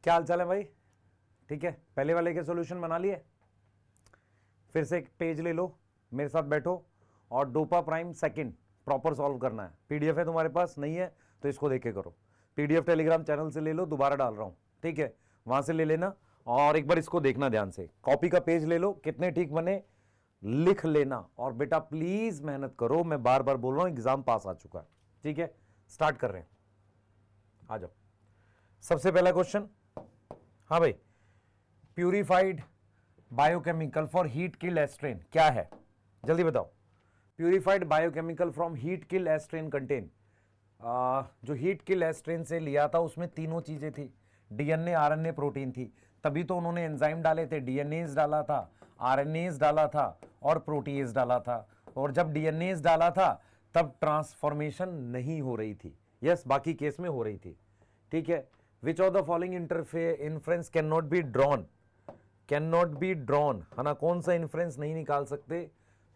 क्या हाल चाल है भाई? ठीक है, पहले वाले के सॉल्यूशन बना लिए? फिर से एक पेज ले लो, मेरे साथ बैठो और dopa prime second proper solve करना है। पीडीएफ है तुम्हारे पास? नहीं है तो इसको देख के करो। पीडीएफ टेलीग्राम चैनल से ले लो, दोबारा डाल रहा हूं, ठीक है, वहां से ले लेना और एक बार इसको देखना ध्यान से। कॉपी का पेज ले लो, कितने ठीक बने लिख लेना और बेटा प्लीज मेहनत करो। मैं बार बार बोल रहा हूं, एग्जाम पास आ चुका है। ठीक है, स्टार्ट कर रहे हैं, आ जाओ। सबसे पहला क्वेश्चन, हाँ भाई, purified biochemical for heat killed strain क्या है? जल्दी बताओ। Purified biochemical from heat killed strain content, जो हीट किल्ड एस्ट्रेन से लिया था उसमें तीनों चीजें थी, डीएनए आरएनए प्रोटीन थी, तभी तो उन्होंने एंजाइम डाले थे, डीएनएज डाला था, आरएनएज डाला था और प्रोटीएज डाला था। और जब डीएनएज डाला था तब ट्रांसफॉर्मेशन नहीं हो रही थी। यस, बाकी केस में हो रही थी। ठीक है, which of the following inference can not be drawn, can not be drawn, है ना, कौन सा इन्फ्रेंस नहीं निकाल सकते?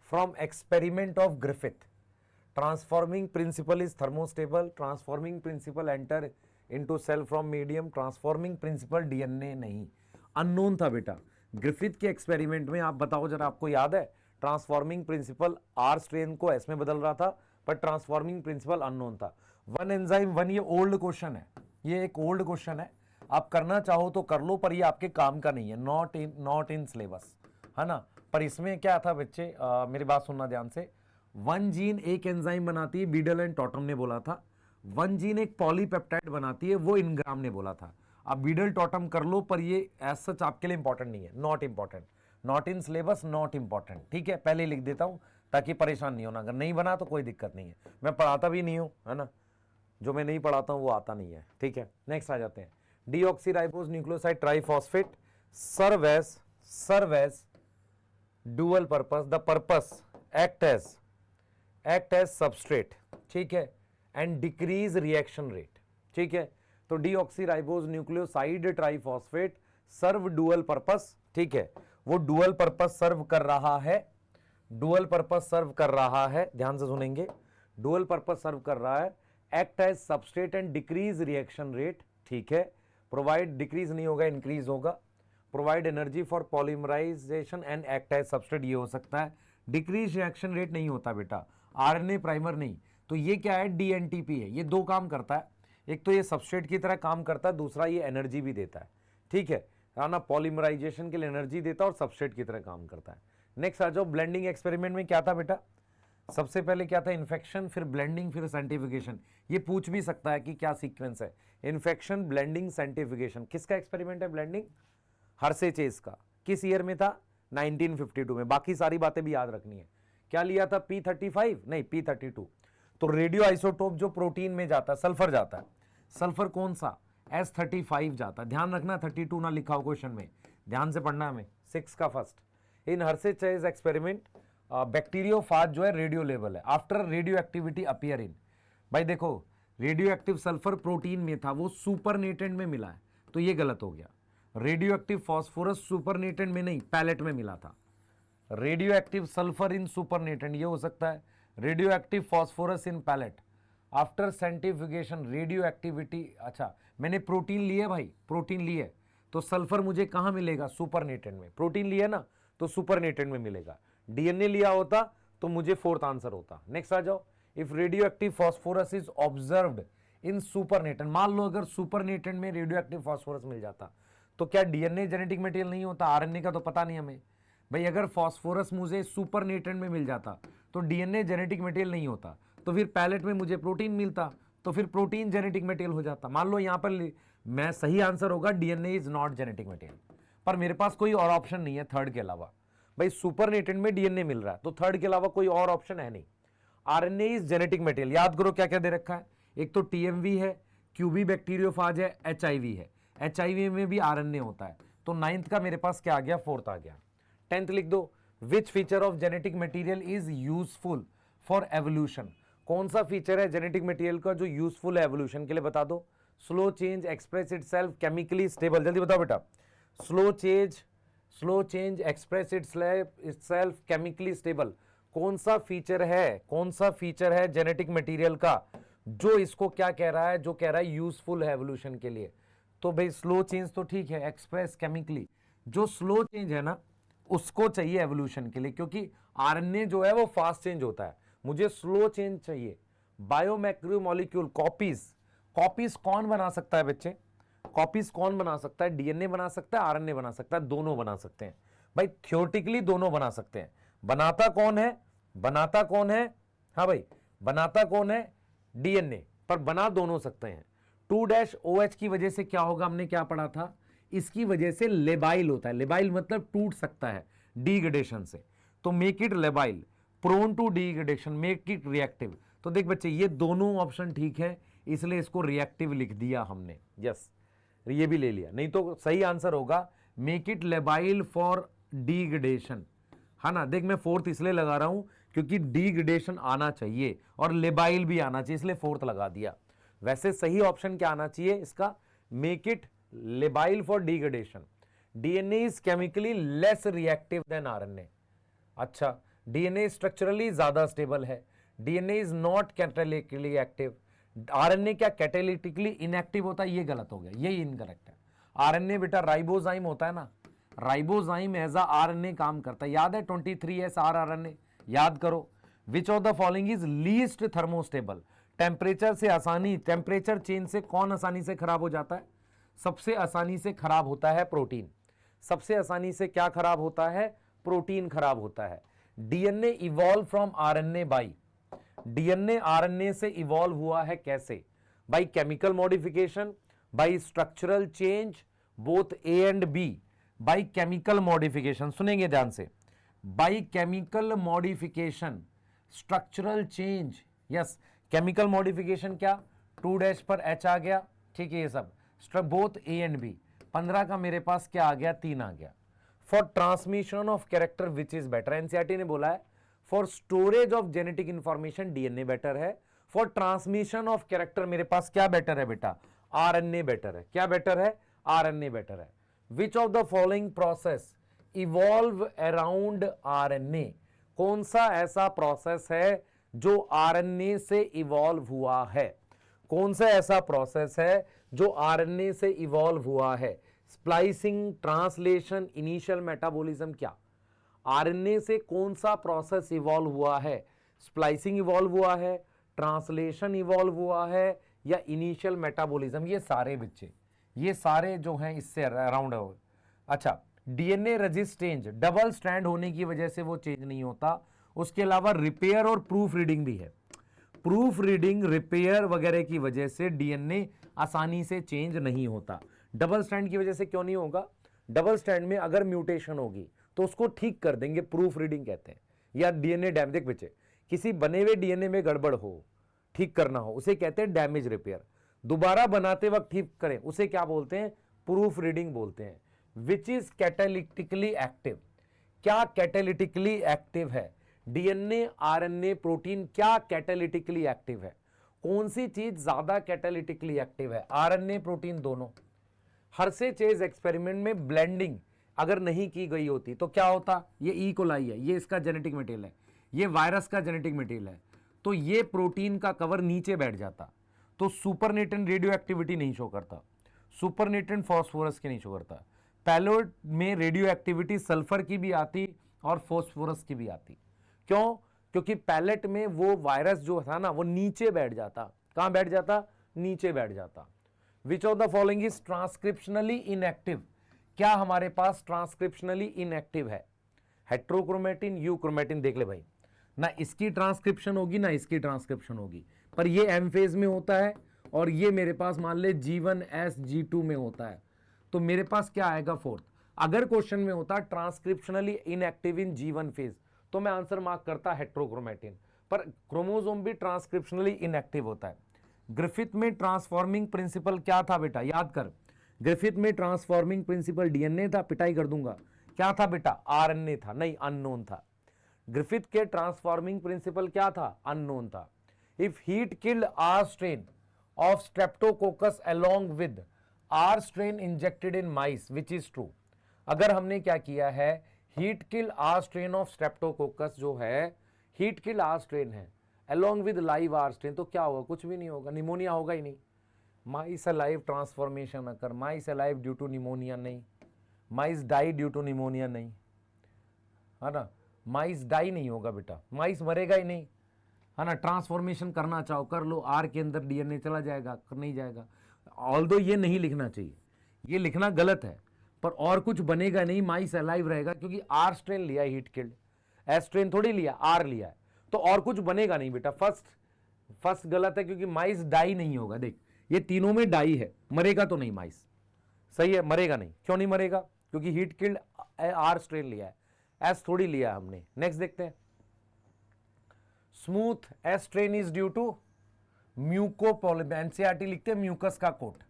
From experiment of Griffith, transforming principle is thermostable, transforming principle enter into cell from medium, transforming principle DNA नहीं, unknown था बेटा। ग्रिफिथ के एक्सपेरिमेंट में आप बताओ जरा, आपको याद है? ट्रांसफॉर्मिंग प्रिंसिपल आर स्ट्रेन को एस में बदल रहा था, पर ट्रांसफॉर्मिंग प्रिंसिपल अननोन था। वन एंजाइम वन, ये ओल्ड क्वेश्चन है, ये एक ओल्ड क्वेश्चन है, आप करना चाहो तो कर लो, पर ये आपके काम का नहीं है, नॉट इन सिलेबस, है ना। पर इसमें क्या था बच्चे, मेरी बात सुनना ध्यान से। वन जीन एक एंजाइम बनाती है, बीडल एंड टॉटम ने बोला था। वन जीन एक पॉलीपेप्टाइड बनाती है, वो इनग्राम ने बोला था। आप बीडल टॉटम कर लो, पर ये एज सच आपके लिए इंपॉर्टेंट नहीं है, not important, not in syllabus, not important. ठीक है, पहले लिख देता हूं ताकि परेशान नहीं होना। अगर नहीं बना तो कोई दिक्कत नहीं है, मैं पढ़ाता भी नहीं हूं, है ना, जो मैं नहीं पढ़ाता हूं वो आता नहीं है। ठीक है, नेक्स्ट आ जाते हैं। Deoxyribose nucleoside triphosphate serve as dual purpose, the purpose act as substrate, ठीक है, एंड डिक्रीज रिएक्शन रेट। ठीक है, तो deoxyribose nucleoside triphosphate serve dual purpose, ठीक है, वो डुअल पर्पस सर्व कर रहा है, डुअल पर्पस सर्व कर रहा है, ध्यान से सुनेंगे, डुअल पर्पस सर्व कर रहा है, act as substrate and decrease reaction rate, ठीक है, प्रोवाइड, डिक्रीज नहीं होगा इंक्रीज होगा, provide energy for polymerization and act as substrate, ये हो सकता है। डिक्रीज रिएक्शन रेट नहीं होता बेटा, आरएनए प्राइमर नहीं। तो ये क्या है? डीएनटीपी है, ये दो काम करता है, एक तो ये सबस्ट्रेट की तरह काम करता है, दूसरा ये एनर्जी भी देता है। ठीक है ना, पॉलीमराइजेशन के लिए एनर्जी देता है और सबस्ट्रेट की तरह काम करता है। नेक्स्ट आ जाओ, ब्लेंडिंग एक्सपेरिमेंट में क्या था बेटा? सबसे पहले क्या था? इन्फेक्शन, फिर ब्लेंडिंग, फिर साइंटिफिकेशन। ये पूछ भी सकता है कि क्या सीक्वेंस है, इन्फेक्शन, ब्लेंडिंग, साइंटिफिकेशन। किसका एक्सपेरिमेंट है ब्लेंडिंग? हर्षे-चेज का। किस ईयर में था? 1952 में। बाकी सारी बातें भी याद रखनी है। क्या लिया था? P35 नहीं, P32। तो रेडियो आइसोटोप जो प्रोटीन में जाता है, सल्फर जाता है, सल्फर कौन सा? S35 जाता है। ध्यान रखना 32 ना लिखा हो क्वेश्चन में, ध्यान से पढ़ना हमें, 6 का फर्स्ट। इन हर्षे-चेज एक्सपेरिमेंट बैक्टीरियोफाज जो है रेडियो लेवल है, after radio activity appear in. भाई देखो, रेडियो एक्टिव सल्फर प्रोटीन में था, वो सुपरनेटेंट में मिला है, तो ये गलत हो गया। रेडियो एक्टिव फॉस्फोरस सुपरनेटेंट में नहीं, पैलेट में मिला था। Radio active sulphur in supernatant, ये हो सकता है। Radio active phosphorus in pellet, after centrifugation radio activity. अच्छा, मैंने प्रोटीन लिए भाई, प्रोटीन लिए, तो सल्फर मुझे कहां मिलेगा? सुपरनेटेंट में। प्रोटीन लिए ना तो सुपरनेटेंट में मिलेगा। डीएनए लिया होता तो मुझे फोर्थ आंसर होता। नेक्स्ट आ जाओ, if radio active phosphorus is observed in supernatant, मान लो अगर सुपरनेटेंट में रेडियो एक्टिव फॉस्फोरस मिल जाता, तो क्या डीएनए जेनेटिक मटेरियल नहीं होता? आरएनए का तो पता नहीं हमें भाई। अगर फॉस्फोरस मुझे सुपरनेटेंट में मिल जाता तो डीएनए जेनेटिक मटेरियल नहीं होता, तो फिर पैलेट में मुझे प्रोटीन मिलता, तो फिर प्रोटीन जेनेटिक मटेरियल हो जाता। मान लो यहां पर मैं सही आंसर होगा DNA is not genetic material, पर मेरे पास कोई और ऑप्शन नहीं है थर्ड के अलावा। भाई सुपरनेटेंट में डीएनए मिल रहा है, तो थर्ड के अलावा कोई और ऑप्शन है नहीं। आरएनए इज जेनेटिक मटेरियल, याद करो क्या क्या दे रखा है, एक तो टीएमवी है, क्यूबी बैक्टीरियोफाज है, एचआईवी है, एचआईवी में भी आरएनए होता है। तो नाइन्थ का मेरे पास क्या आ गया? फोर्थ आ गया। 10th लिख दो, which feature of genetic material is useful for evolution, कौन सा फीचर है जेनेटिक मटेरियल का जो यूजफुल है एवोल्यूशन के लिए? बता दो। Slow change, express itself, chemically stable, जल्दी बताओ बेटा। Slow change, express itself, chemically stable, कौन सा फीचर है, कौन सा फीचर है जेनेटिक मटेरियल का जो इसको क्या कह रहा है? जो कह रहा है यूजफुल है एवोल्यूशन के लिए। तो भाई स्लो चेंज तो ठीक है, एक्सप्रेस केमिकली। जो स्लो चेंज है ना उसको चाहिए एवोल्यूशन के लिए, क्योंकि आरएनए जो है वो फास्ट चेंज होता है, मुझे स्लो चेंज चाहिए। बायोमैक्रोमोलिक्यूल कॉपीज, कॉपीज कौन बना सकता है बच्चे? कॉपीज कौन बना सकता है? डीएनए बना सकता है, आरएनए बना सकता है, दोनों बना सकते हैं भाई, थ्योरेटिकली दोनों बना सकते हैं। बनाता कौन है? बनाता कौन है? हाँ भाई, बनाता कौन है? डीएनए, पर बना दोनों सकते हैं। 2-OH की वजह से क्या होगा, हमने क्या पढ़ा था? इसकी वजह से लेबाइल होता है, लेबाइल मतलब टूट सकता है डिग्रेडेशन से, तो make it labile, prone to degradation, make it reactive. तो देख बच्चे ये दोनों ऑप्शन ठीक है, इसलिए इसको रिएक्टिव लिख दिया हमने, यस ये भी ले लिया। नहीं तो सही आंसर होगा make it labile for degradation, है ना। देख मैं फोर्थ इसलिए लगा रहा हूं क्योंकि डिग्रेडेशन आना चाहिए और लेबाइल भी आना चाहिए, इसलिए फोर्थ लगा दिया। वैसे सही ऑप्शन क्या आना चाहिए इसका? Make it labile for degradation. DNA is chemically less reactive than RNA. अच्छा, डीएनए स्ट्रक्चरली ज्यादा स्टेबल है, DNA is not catalytically active. RNA क्या कैटालिटिकली इनएक्टिव होता है? ये गलत हो गया, यही इनकरेक्ट है। आरएनए बेटा राइबोजाइम होता है ना, राइबोजाइम एज अ आरएनए काम करता है, याद है 23S आरएनए, याद करो। विच of the following is least thermostable? Temperature से आसानी, टेम्परेचर चेंज से कौन आसानी से खराब हो जाता है? सबसे आसानी से खराब होता है प्रोटीन। सबसे आसानी से क्या खराब होता है? प्रोटीन खराब होता है। DNA evolve from RNA by, DNA RNA से इवॉल्व हुआ है कैसे? By chemical modification, by structural change, both A and B. By chemical modification, सुनेंगे ध्यान से, by chemical modification, structural change, yes chemical modification क्या? 2 पर H आ गया, ठीक है ये सब, बोथ ए एंड बी। 15 का मेरे पास क्या आ गया? 3 आ गया। For transmission of character which is better? NCERT ने बोला है for storage of genetic information DNA better है, फॉर ट्रांसमिशन ऑफ कैरेक्टर मेरे पास क्या बेटर है बेटा? आरएनए बेटर है। क्या बेटर है? आरएनए बेटर है। Which of the following process evolve around RNA? कौन सा ऐसा प्रोसेस है जो आरएनए से इवॉल्व हुआ है? कौन सा ऐसा प्रोसेस है जो आरएनए से इवॉल्व हुआ है? स्प्लाइसिंग, ट्रांसलेशन, इनिशियल मेटाबॉलिज्म, क्या? आरएनए से कौन सा प्रोसेस इवॉल्व हुआ है? स्प्लाइसिंग इवॉल्व हुआ है, ट्रांसलेशन इवॉल्व हुआ है, या इनिशियल मेटाबॉलिज्म? ये सारे बच्चे, ये सारे जो हैं इससे अराउंड है। अच्छा, DNA resist change, double strand होने की वजह से वो चेंज नहीं होता। उसके अलावा रिपेयर और प्रूफ रीडिंग भी है। प्रूफ रीडिंग, रिपेयर वगैरह की वजह से डीएनए आसानी से चेंज नहीं होता। डबल स्ट्रैंड की वजह से क्यों नहीं होगा? डबल स्ट्रैंड में अगर म्यूटेशन होगी तो उसको ठीक कर देंगे, प्रूफ रीडिंग कहते हैं। या डीएनए डैमेज, बच्चे किसी बने हुए डीएनए में गड़बड़ हो, ठीक करना हो, उसे कहते हैं डैमेज रिपेयर। दोबारा बनाते वक्त ठीक करें उसे क्या बोलते हैं? प्रूफ रीडिंग बोलते हैं। Which is catalytically active? क्या कैटालिटिकली एक्टिव है? डीएनए, आरएनए, प्रोटीन क्या कैटालिटिकली एक्टिव है? कौन सी चीज ज्यादा कैटालिटिकली एक्टिव है? आरएनए, प्रोटीन, दोनों। हर्षे चेज एक्सपेरिमेंट में ब्लेंडिंग अगर नहीं की गई होती तो क्या होता? ये ई कोलाई है, ये इसका जेनेटिक मटेरियल है, ये वायरस का जेनेटिक मटेरियल है, तो ये प्रोटीन का कवर नीचे बैठ जाता, तो सुपरनेटेंट रेडियो एक्टिविटी नहीं शो करता, सुपरनेटेंट फॉस्फोरस की नहीं शो करता। पैलेट में रेडियो एक्टिविटी सल्फर की भी आती और फॉस्फोरस की भी आती। क्यों? क्योंकि पैलेट में वो वायरस जो था ना वो नीचे बैठ जाता। कहां बैठ जाता? नीचे बैठ जाता। विच of the following is transcriptionally inactive? क्या हमारे पास ट्रांसक्रिप्शनली इनएक्टिव है? हेट्रोक्रोमेटिन, यूक्रोमेटिन, देख ले भाई, ना इसकी ट्रांसक्रिप्शन होगी ना इसकी ट्रांसक्रिप्शन होगी, पर ये एम फेज में होता है और ये मेरे पास मान ले G1S G2 में होता है, तो मेरे पास क्या आएगा? फोर्थ। अगर क्वेश्चन में होता ट्रांसक्रिप्शनली इनएक्टिव इन G1 फेज तो मैं आंसर मार्क करता हेट्रोक्रोमेटिन, पर क्रोमोसोम भी ट्रांसक्रिप्शनली इनएक्टिव होता है। ग्रिफिथ में ट्रांसफॉर्मिंग प्रिंसिपल क्या था बेटा? याद कर, ग्रिफिथ में ट्रांसफॉर्मिंग प्रिंसिपल डीएनए था, पिटाई कर दूंगा। क्या था बेटा? आरएनए था, नहीं अननोन था। ग्रिफिथ के ट्रांसफॉर्मिंग प्रिंसिपल क्या था? अननोन था। If heat killed R strain of Streptococcus along with R strain injected in mice, which is true? अगर हमने क्या किया है, heat kill R strain of Streptococcus जो है हीट किल आर स्ट्रेन है along with live R strain, तो क्या होगा? कुछ भी नहीं होगा, निमोनिया होगा ही नहीं। Mice alive transformation occur, mice alive due to pneumonia नहीं, mice die due to pneumonia नहीं, है ना, माइस डाई नहीं होगा बेटा, माइस मरेगा ही नहीं, है ना। ट्रांसफॉर्मेशन करना चाहो कर लो, आर के अंदर डीएनए चला जाएगा, कर नहीं जाएगा। ऑल्दो ये नहीं लिखना चाहिए, ये लिखना गलत है, पर और कुछ बनेगा नहीं, माइस अलाइव रहेगा, क्योंकि आर स्ट्रेन लिया है हीट किल्ड, एस स्ट्रेन थोड़ी लिया, आर लिया है, तो और कुछ बनेगा नहीं बेटा। फर्स्ट गलत है, क्योंकि माइस डाई नहीं होगा। देख ये तीनों में डाई है, मरेगा तो नहीं माइस, सही है, मरेगा नहीं। क्यों नहीं मरेगा? क्योंकि हीट किल्ड आर स्ट्रेन लिया है, एस थोड़ी लिया हमने। नेक्स्ट देखते हैं, smooth S strain is due to mucopoly, NCERT लिखते हैं म्यूकस का कोट,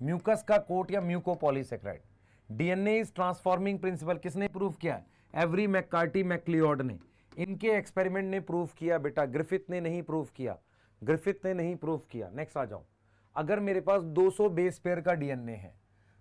म्यूकस का कोट या mucopolysaccharide. DNA is transforming principle किसने प्रूव किया है? एवरी मैककार्टी मैक्लियोड ने। इनके एक्सपेरिमेंट ने प्रूव किया बेटा, ग्रिफिथ ने नहीं प्रूव किया, ग्रिफिथ ने नहीं प्रूव किया। नेक्स्ट आ जाओ, अगर मेरे पास 200 बेस पेयर का डीएनए है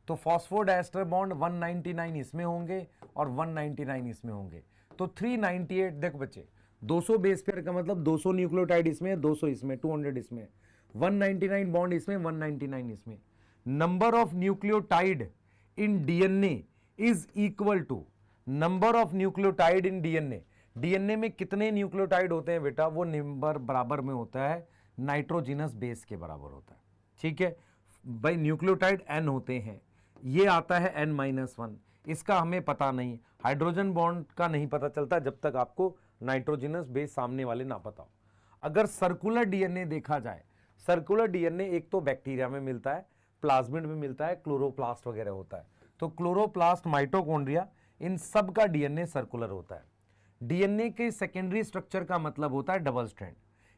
तो फॉस्फोडाइस्टर बॉन्ड 199 इसमें होंगे और 199 इसमें होंगे, तो 398। देख बच्चे 200 बेस पेयर का मतलब 200 न्यूक्लियोटाइड इसमें, 200 इसमें, 200 इसमें, 199 बॉन्ड इसमें, 199 इसमें। Number of nucleotide in DNA is equal to number of nucleotide in DNA. DNA में कितने न्यूक्लियोटाइड होते हैं बेटा? वो नंबर बराबर में होता है नाइट्रोजिनस बेस के बराबर होता है, ठीक है भाई। न्यूक्लियोटाइड n होते हैं, ये आता है n-1, इसका हमें पता नहीं। हाइड्रोजन बॉन्ड का नहीं पता चलता जब तक आपको नाइट्रोजिनस बेस सामने वाले ना पता हो। अगर सर्कुलर डीएनए देखा जाए, सर्कुलर डीएनए एक तो बैक्टीरिया में मिलता है, प्लाज्मिड में मिलता है, क्लोरोप्लास्ट वगैरह होता है, तो क्लोरोप्लास्ट, माइटोकॉन्ड्रिया, इन सब का डीएनए सर्कुलर होता है। डीएनए के सेकेंडरी स्ट्रक्चर का मतलब होता है डबल स्ट्रैंड।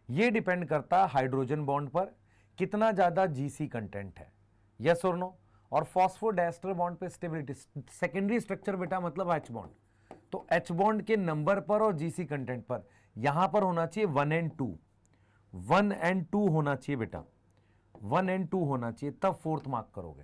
ये डिपेंड करता है हाइड्रोजन बॉन्ड पर, कितना ज्यादा जीसी कंटेंट है, यस और नो। और फॉस्फोडाइस्टर बॉन्ड पे स्टेबिलिटी। सेकेंडरी स्ट्रक्चर बेटा मतलब एच बॉन्ड, तो एच बॉन्ड के नंबर पर और जीसी कंटेंट पर, यहां पर होना चाहिए 1 and 2, 1 and 2 होना चाहिए बेटा, 1 and 2 होना चाहिए, तब फोर्थ मार्क करोगे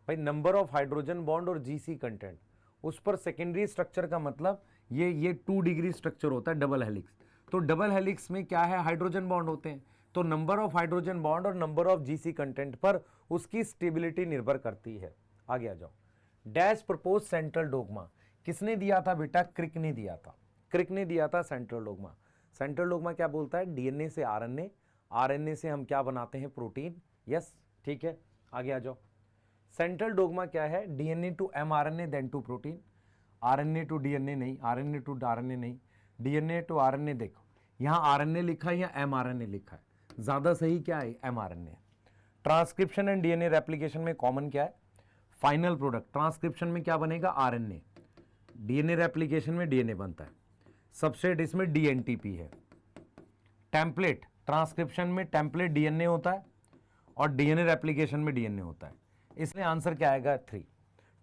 भाई। नंबर ऑफ हाइड्रोजन बॉन्ड और जीसी कंटेंट, उस पर सेकेंडरी स्ट्रक्चर का मतलब ये 2 डिग्री स्ट्रक्चर होता है डबल हेलिक्स। तो डबल हेलिक्स में क्या है? हाइड्रोजन बॉन्ड होते हैं, तो नंबर ऑफ हाइड्रोजन बॉन्ड और नंबर ऑफ जीसी कंटेंट पर उसकी स्टेबिलिटी निर्भर करती है। आगे आ जाओ, डैश प्रपोज सेंट्रल डोगमा किसने दिया था बेटा? क्रिक ने दिया था, क्रिक ने दिया था सेंट्रल डोगमा। सेंट्रल डोगमा क्या बोलता है? डीएनए से आरएनए, आरएनए से हम क्या बनाते हैं? प्रोटीन, यस ठीक है। आगे आ जाओ, सेंट्रल डोगमा क्या है? DNA to mRNA then to protein, RNA to DNA नहीं, आरएनए टू आरएनए नहीं, डीएनए टू आरएनए। देखो यहां आरएनए लिखा है या एमआरएनए लिखा है, ज्यादा सही क्या है? MRNA. Transcription and DNA replication में कॉमन क्या है? Final product. ट्रांसक्रिप्शन में क्या बनेगा? आरएनए, डीएनए रेप्लिकेशन में डीएनए बनता है, सबसेट इसमें डीएनटीपी है। टेम्पलेट, ट्रांसक्रिप्शन में टेम्पलेट डीएनए होता है और डीएनए रेप्लिकेशन में डीएनए होता है, इसलिए आंसर क्या आएगा? 3।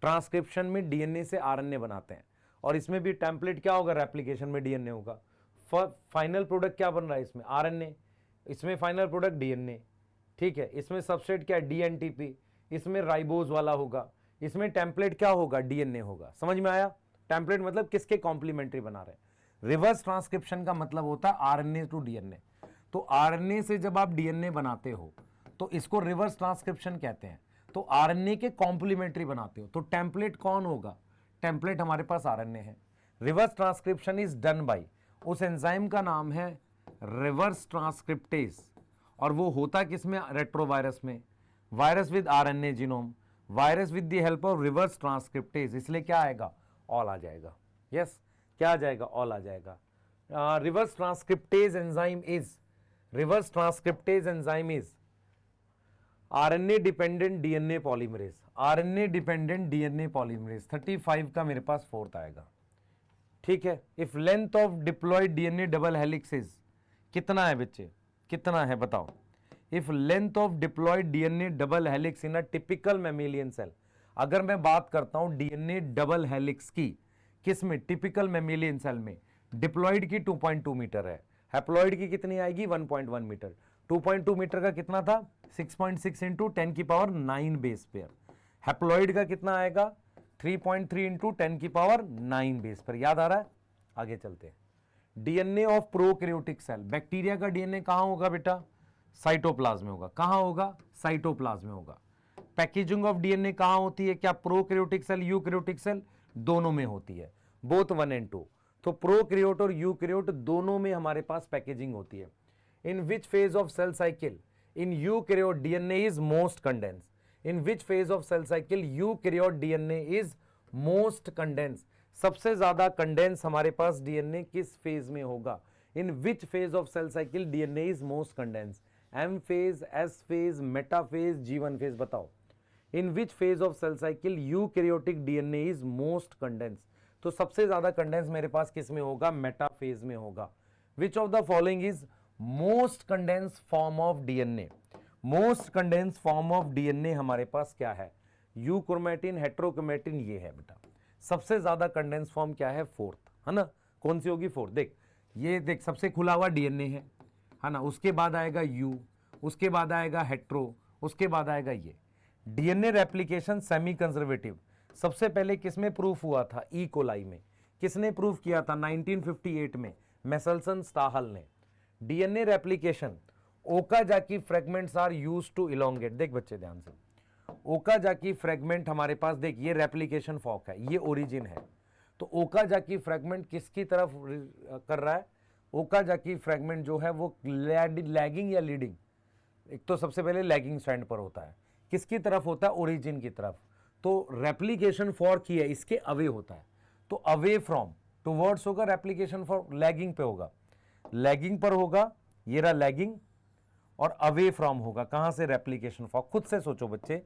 ट्रांसक्रिप्शन में डीएनए से आरएनए बनाते हैं और इसमें भी टेम्पलेट क्या होगा? रेप्लिकेशन में डीएनए होगा। फाइनल प्रोडक्ट क्या बन रहा है? इसमें आरएनए, इसमें फाइनल प्रोडक्ट डीएनए, ठीक है। इसमें सबसेट क्या है? डीएनटीपी, इसमें राइबोज वाला होगा, इसमें टेम्पलेट क्या होगा? डीएनए होगा। समझ में आया? टेम्पलेट मतलब किसके कॉम्प्लीमेंट्री बना रहे हैं। रिवर्स ट्रांसक्रिप्शन का मतलब होता है आरएनए टू डीएनए। तो आरएनए से जब आप डीएनए बनाते हो तो इसको रिवर्स ट्रांसक्रिप्शन कहते हैं, तो आरएनए के कॉम्प्लीमेंट्री बनाते हो, तो टेम्पलेट कौन होगा? टेम्पलेट हमारे पास आरएनए है। Reverse transcription is done by, उस एंजाइम का नाम है रिवर्स ट्रांसक्रिप्टेज, और वो होता किसमें? रेट्रोवायरस में। Virus with RNA genome, virus with the help of reverse transcriptase, इसलिए क्या आएगा? ऑल आ जाएगा। यस क्या आ जाएगा? ऑल आ जाएगा। Reverse transcriptase enzyme is, reverse transcriptase enzyme is RNA dependent DNA polymerase, RNA dependent DNA polymerase. 35 का मेरे पास फोर्थ आएगा, ठीक है। If length of diploid DNA double helix is, कितना है बच्चे? कितना है बताओ? If length of diploid DNA double helix in a typical mammalian cell, अगर मैं बात करता हूं डीएनए डबल हेलिक्स की, किस में? टिपिकल मैमेलियन सेल में। डिप्लॉयड की 2.2 मीटर है, हैप्लॉयड की कितनी आएगी? 1.1 मीटर। 2.2 मीटर का कितना था? 6.6 इंटू 10 की पावर 9 बेस पेयर। हैप्लॉयड का कितना आएगा? 3.3 इंटू 10 की पावर 9 बेस पेयर। याद आ रहा है? आगे चलते हैं। DNA of prokaryotic cell, bacteria का डीएनए कहां होगा बेटा? साइटोप्लाज्म में होगा। कहां होगा? साइटोप्लाज्म में होगा। पैकेजिंग ऑफ डीएनए कहां होती है? क्या प्रोकैरियोटिक सेल, यूकैरियोटिक सेल? दोनों में होती है, बोथ 1 and 2। तो प्रोकैरियोट और यूकैरियोट दोनों में हमारे पास पैकेजिंग होती है। In which phase of cell cycle in eukaryote DNA is most condense? In which phase of cell cycle eukaryote DNA is most condense? सबसे ज्यादा कंडेंस हमारे पास डीएनए किस फेज में होगा? In which phase of cell cycle DNA is most condense? M phase, S phase, metaphase, G1 phase? बताओ in which phase of cell cycle eukaryotic DNA is most condense? तो सबसे ज्यादा condense मेरे पास किस में होगा? मेटाफेज में होगा। विच of the following is most condense form of DNA? Most condense form of DNA हमारे पास क्या है? यूक्रोमेटिन, हेट्रोक्रोमेटिन, ये है बेटा। सबसे ज्यादा कंडेंस फॉर्म क्या है? फोर्थ, है ना? कौन सी होगी? फोर्थ। देख ये देख, सबसे खुला हुआ डीएनए है ना, उसके बाद आएगा यू, उसके बाद आएगा हेट्रो, उसके बाद आएगा ये। डीएनए रेप्लिकेशन सेमी कंजर्वेटिव सबसे पहले किसमें प्रूफ हुआ था? ई कोलाई में। किसने प्रूफ किया था? 1958 में मेसलसन स्टाहल ने। DNA replication Okazaki fragments are used to elongate. देख बच्चे ध्यान से, ओकाजाकी फ्रेगमेंट हमारे पास, देख ये रेप्लिकेशन फॉर्क है, ये ओरिजिन है। तो ओकाजाकी फ्रेगमेंट किसकी तरफ कर रहा है? ओकाजाकी फ्रेगमेंट जो है वो लैगिंग या लीडिंग? एक तो सबसे पहले लैगिंग स्टैंड पर होता है। किसकी तरफ होता है? ओरिजिन की तरफ। तो रेप्लिकेशन फॉर की है, इसके अवे होता है। तो अवे फ्रॉम टुवर्ड्स होगा, रेप्लिकेशन फॉर लैगिंग पे होगा, लैगिंग पर होगा, ये रहा लैगिंग, और अवे फ्रॉम होगा कहां से? Replication for. खुद से सोचो बच्चे,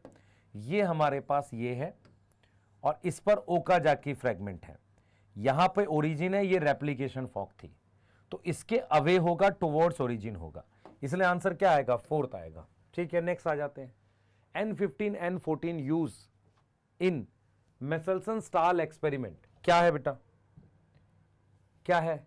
ये हमारे पास ये है और इस पर ओकाजाकी फ्रेगमेंट है, यहां पे ओरिजिन है, ये रेप्लिकेशन फॉर्क थी, तो इसके अवे होगा, टुवर्ड्स ओरिजिन होगा, इसलिए आंसर क्या आएगा? फोर्थ आएगा। ठीक है, नेक्स्ट आ जाते हैं। N15 N14 use in Meselson Stahl experiment. क्या है बेटा? क्या है?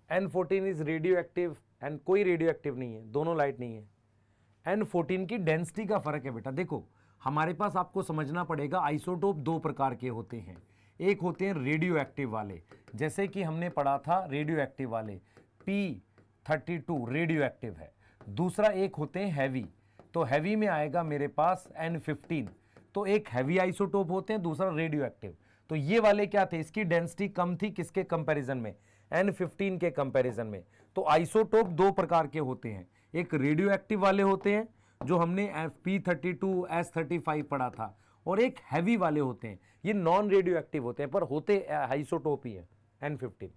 N14 is radio active and कोई रेडियो एक्टिव नहीं है, दोनों लाइट नहीं है। N14 की डेंसिटी का फर्क है बेटा। देखो हमारे पास आपको समझना पड़ेगा, आइसोटोप दो प्रकार के होते हैं। एक होते हैं रेडियो एक्टिव वाले, जैसे कि हमने पढ़ा था रेडियो एक्टिव वाले P32 रेडियो एक्टिव है। दूसरा एक होते हैं हैवी, तो हैवी में आएगा मेरे पास N15। तो एक हैवी आइसोटोप होते हैं, दूसरा रेडियो एक्टिव। तो ये वाले क्या थे? इसकी डेंसिटी कम थी, किसके कंपैरिजन में? N15 के कंपैरिजन में। तो आइसोटोप दो प्रकार के होते हैं, एक रेडियो एक्टिव वाले होते हैं जो हमने P32 S35 पढ़ा था, और एक हैवी वाले होते हैं, ये नॉन रेडियो एक्टिव होते हैं पर होते आइसोटोप ही है N15।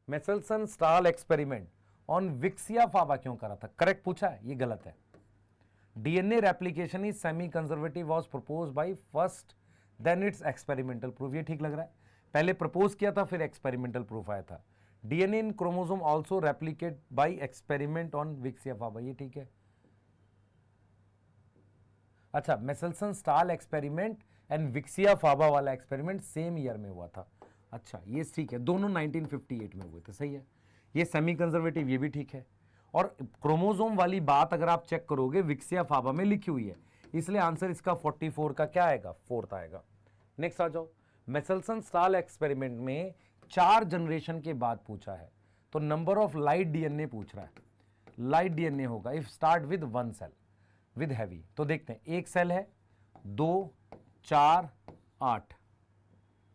Meselson Stahl experiment on vicia faba क्यों करा था? करेक्ट पूछा है, ये गलत है। DNA replication is semi conservative was proposed by first then it's experimental proof. ये ठीक लग रहा है, पहले प्रपोज किया था फिर एक्सपेरिमेंटल प्रूफ आया था। DNA in chromosome also replicate by experiment on vicia faba, ये ठीक है। अच्छा, Meselson Stahl experiment and vicia faba वाला एक्सपेरिमेंट सेम ईयर में हुआ था। अच्छा ये ठीक है, दोनों 1958 में हुए थे, सही है। ये सेमी कंजर्वेटिव, ये भी ठीक है। और क्रोमोसोम वाली बात अगर आप चेक करोगे विक्सिया फाबा में लिखी हुई है, इसलिए आंसर इसका 44 का क्या आएगा? फोर्थ आएगा। नेक्स्ट आ जाओ। मेसलसन स्टाल एक्सपेरिमेंट में 4 जनरेशन के बाद पूछा है, तो नंबर ऑफ लाइट डीएनए पूछ रहा है। लाइट डीएनए होगा if start with 1 cell with heavy. तो देखते हैं, एक सेल है, 2 4 8,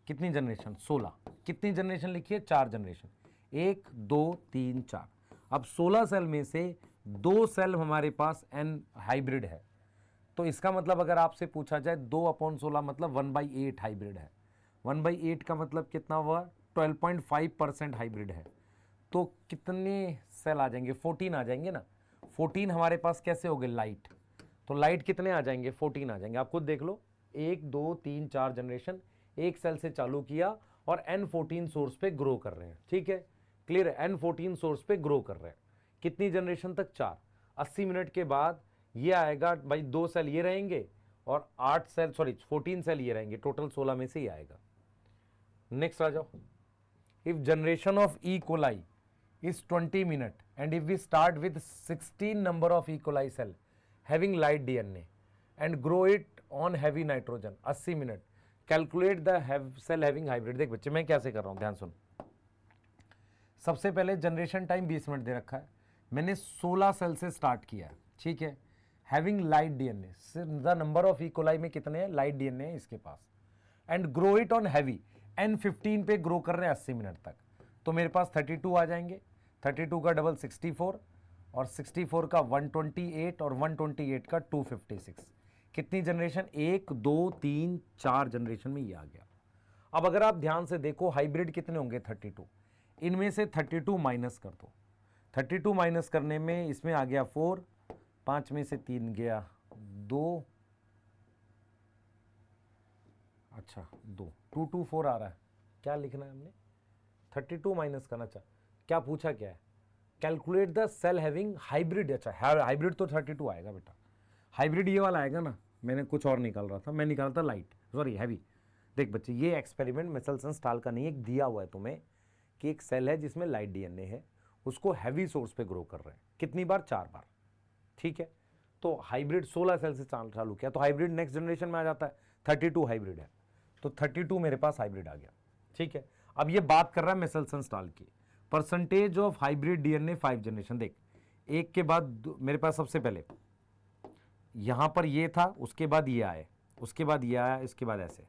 कितनी जनरेशन? 16। कितनी जनरेशन लिखी है? 4 जनरेशन, 1 2 3 4। अब 16 सेल में से 2 सेल हमारे पास एन हाइब्रिड है, तो इसका मतलब अगर आपसे पूछा जाए 2/16 मतलब 1/8 हाइब्रिड है। 1/8 का मतलब कितना हुआ? 12.5% हाइब्रिड है। तो कितने सेल आ जाएंगे? 14 आ जाएंगे ना। 14 हमारे पास कैसे हो गए? लाइट। तो लाइट कितने आ जाएंगे? 14 आ जाएंगे। आप खुद देख लो, 1 2 3 4 जनरेशन, एक सेल से चालू किया और N14 सोर्स पे ग्रो कर रहे हैं। ठीक है, क्लियर है? N14 सोर्स पे ग्रो कर रहे हैं। कितनी जनरेशन तक? 4। 80 मिनट के बाद ये आएगा भाई, 2 सेल ये रहेंगे और 14 सेल ये रहेंगे, टोटल 16 में से ही आएगा। नेक्स्ट आ जाओ। If generation of E coli is 20 minute and if we start with 16 number of E coli cell having light DNA and grow it on heavy nitrogen 80 minute, calculate the cell having hybrid. देख बच्चे मैं कैसे कर रहा हूं, ध्यान सुन। सबसे पहले जनरेशन टाइम 20 मिनट दे रखा है, मैंने 16 सेल से स्टार्ट किया है। ठीक है, having light DNA, the number of E coli में कितने हैं, लाइट डीएनए है इसके पास, and grow it on heavy, N15 पे ग्रो कर रहे हैं 80 मिनट तक, तो मेरे पास 32 आ जाएंगे, 32 का डबल 64 और 64 का 128 और 128 का 256, कितनी जनरेशन, 1 2 3 4 जनरेशन में ये आ गया। अब अगर आप ध्यान से देखो हाइब्रिड कितने होंगे 32, इनमें से 32 माइनस कर दो, 32 माइनस करने में इसमें आ गया 4, 5 में से 3 गया 2, अच्छा 2, 2 2 4 आ रहा है, क्या लिखना है हमने, 32 माइनस करना चाह, क्या पूछा क्या है, calculate the cell having hybrid, अच्छा हाइब्रिड तो 32 आएगा बेटा, हाइब्रिड ये वाला आएगा ना, मैंने कुछ और निकाल रहा था, मैं निकाल रहा था लाइट, सॉरी हैवी। देख बच्चे ये एक्सपेरिमेंट मिचेल्सन स्टाल का नहीं, एक दिया हुआ है तुम्हें कि एक सेल है जिसमें लाइट डीएनए है, उसको हैवी सोर्स पे ग्रो कर रहे हैं, कितनी बार, 4 बार, ठीक है, तो हाइब्रिड 16 सेल से चालू किया, तो हाइब्रिड नेक्स्ट जनरेशन में आ जाता है, 32 हाइब्रिड है, तो 32 मेरे पास हाइब्रिड आ गया, ठीक है। अब ये बात कर रहा है मिचेल्सन स्टाल की, percentage of hybrid DNA 5 generation, देख एक के बाद मेरे पास सबसे पहले यहां पर ये था, उसके बाद ये आए, उसके बाद ये आया, इसके बाद ऐसे,